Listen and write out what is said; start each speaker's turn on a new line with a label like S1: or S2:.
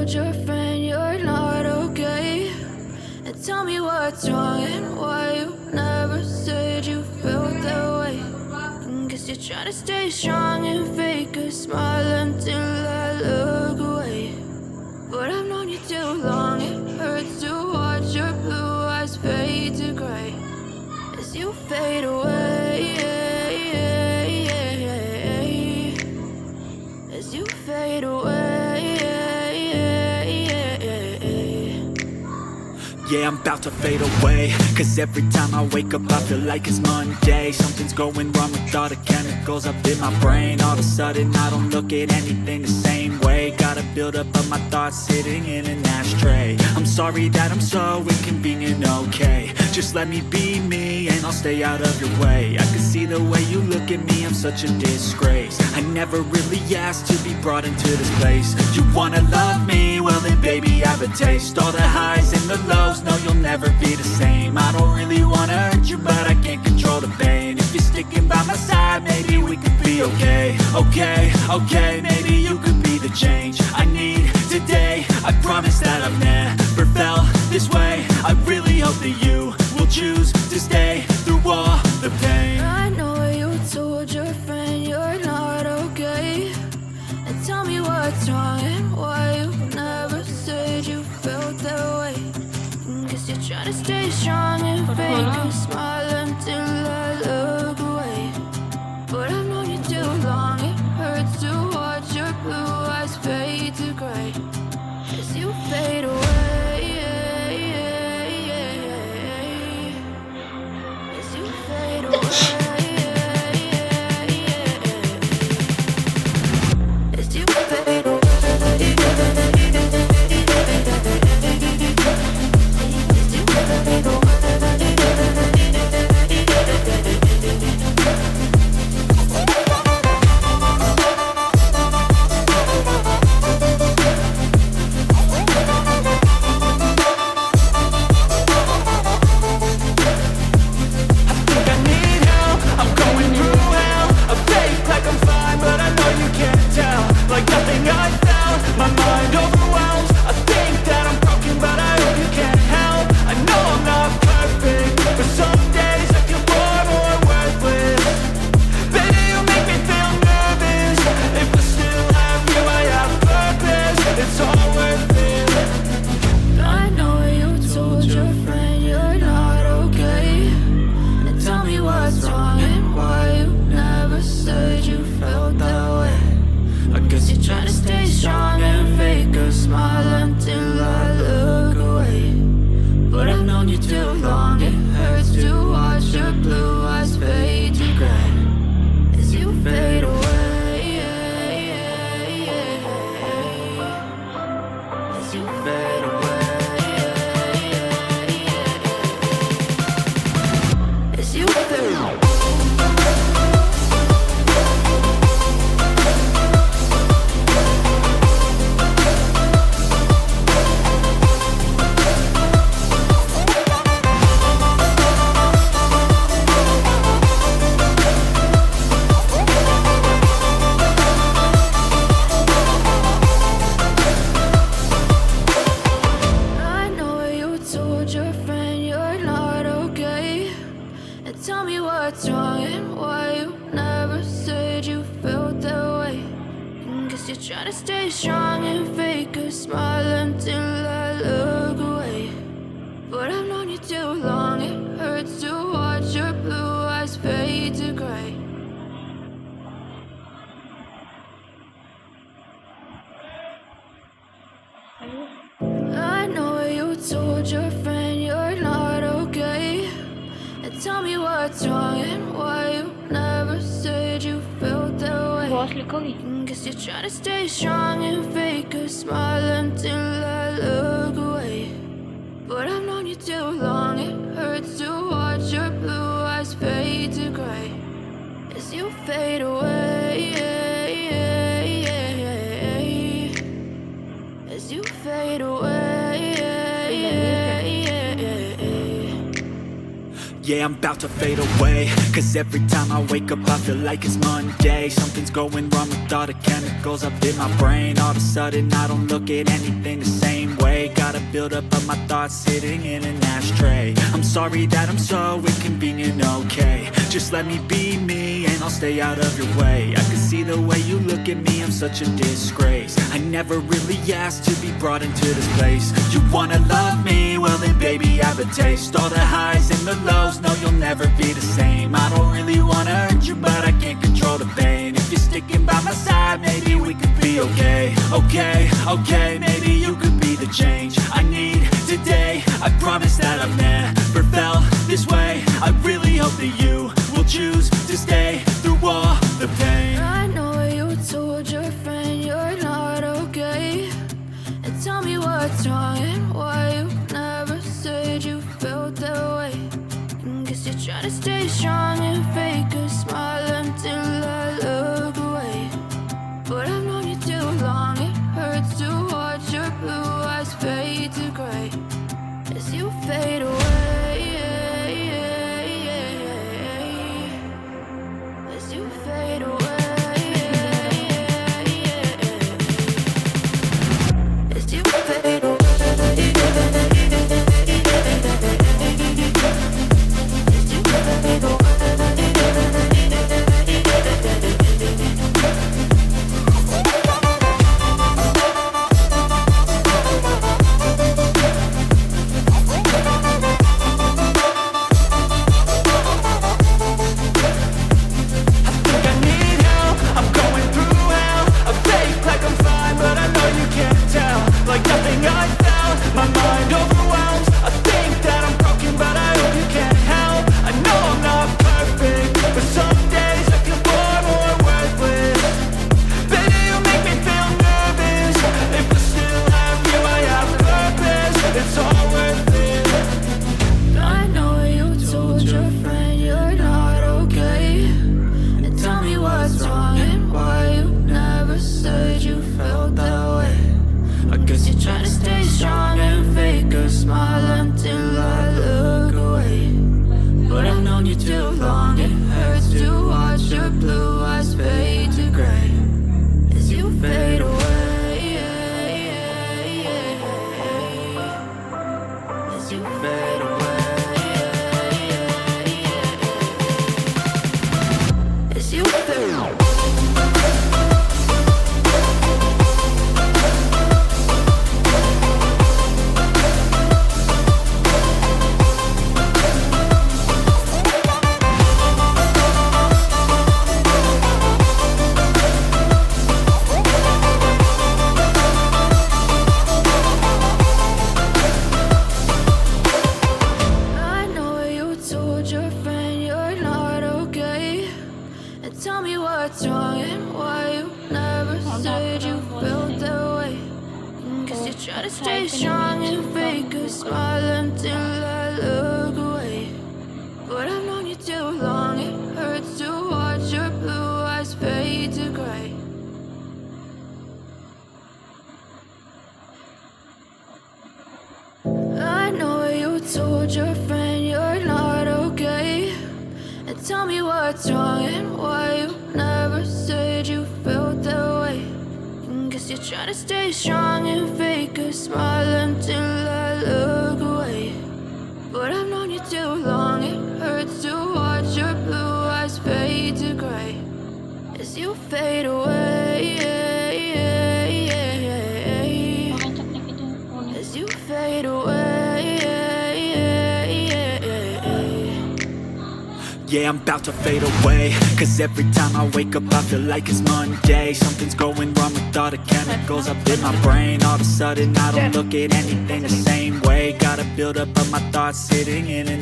S1: told your friend you're not okay? And tell me what's wrong and why you never said you felt that way. Guess you're trying to stay strong and fake a smile until I look away. But I've known you too long, it hurts to watch your blue eyes fade to gray as you fade away, as you fade away.
S2: Yeah, I'm about to fade away, cause every time I wake up I feel like it's Monday. Something's going wrong with all the chemicals up in my brain. All of a sudden I don't look at anything the same way. Gotta build up of my thoughts sitting in an ashtray. I'm sorry that I'm so inconvenient, okay? Just let me be me and I'll stay out of your way. I can see the way you look at me, I'm such a disgrace. I never really asked to be brought into this place. You wanna love me? Well then baby have a taste. All the highs and the lows, no you'll never be the same. I don't really wanna hurt you but I can't control the pain. If you're sticking by my side, maybe we could be okay. Okay, maybe you could be the change I need today. I promise that I've never felt this way. I really hope that you will choose to stay through all the pain.
S1: I know you told your friend you're not okay. And tell me what's wrong and why you never said you felt that way. Guess you're trying to stay strong and fake a smile until I look away. But I've known you too long, it hurts to watch your blue eyes fade to gray as you fade away, as you fade away, as you fade away. I know you told your friend you're not okay. And tell me what's wrong and why you never said you felt that way. Guess you're trying to stay strong and fake a smile until I look away. But I've known you too long, it hurts to watch your blue eyes fade to gray as you fade away, as you fade away.
S2: Yeah, I'm about to fade away, cause every time I wake up I feel like it's Monday. Something's going wrong with all the chemicals up in my brain. All of a sudden I don't look at anything the same way. Gotta build up of my thoughts sitting in an ashtray. I'm sorry that I'm so inconvenient, okay. Just let me be me and I'll stay out of your way. I can see the way you look at me, I'm such a disgrace. I never really asked to be brought into this place. You wanna love me? Well then baby have a taste. All the highs and the lows, no you'll never be the same. I don't really wanna hurt you but I can't control the pain. If you're sticking by my side maybe we could be okay. Okay, maybe you could be the change I need today. I promise that I've never felt this way. I really hope that you will choose to stay through all the pain.
S1: I know you told your friend you're not okay, and tell me what's wrong and why you never said you felt that way. Guess you're trying to stay strong and fake a smile until I look away. But I've known you too long, it hurts to watch your blue eyes fade to gray as you fade away. As you fade away. As you fade away. Tell me what's wrong and why you never said you felt that way. Guess you try to stay strong and fake a smile until I look away. But I've known you too long, it hurts to watch your blue eyes fade to gray. I know you told your friend you're not okay, and tell me what's wrong and why you never said you felt that way. Guess you're trying to stay strong and fake a smile until I look away. But I've known you too long, it hurts to watch your blue eyes fade to gray as you fade away. As you fade away.
S2: Yeah, I'm about to fade away, cause every time I wake up I feel like it's Monday. Something's going wrong with all the chemicals up in my brain. All of a sudden I don't look at anything the same way. Gotta build up of my thoughts sitting in an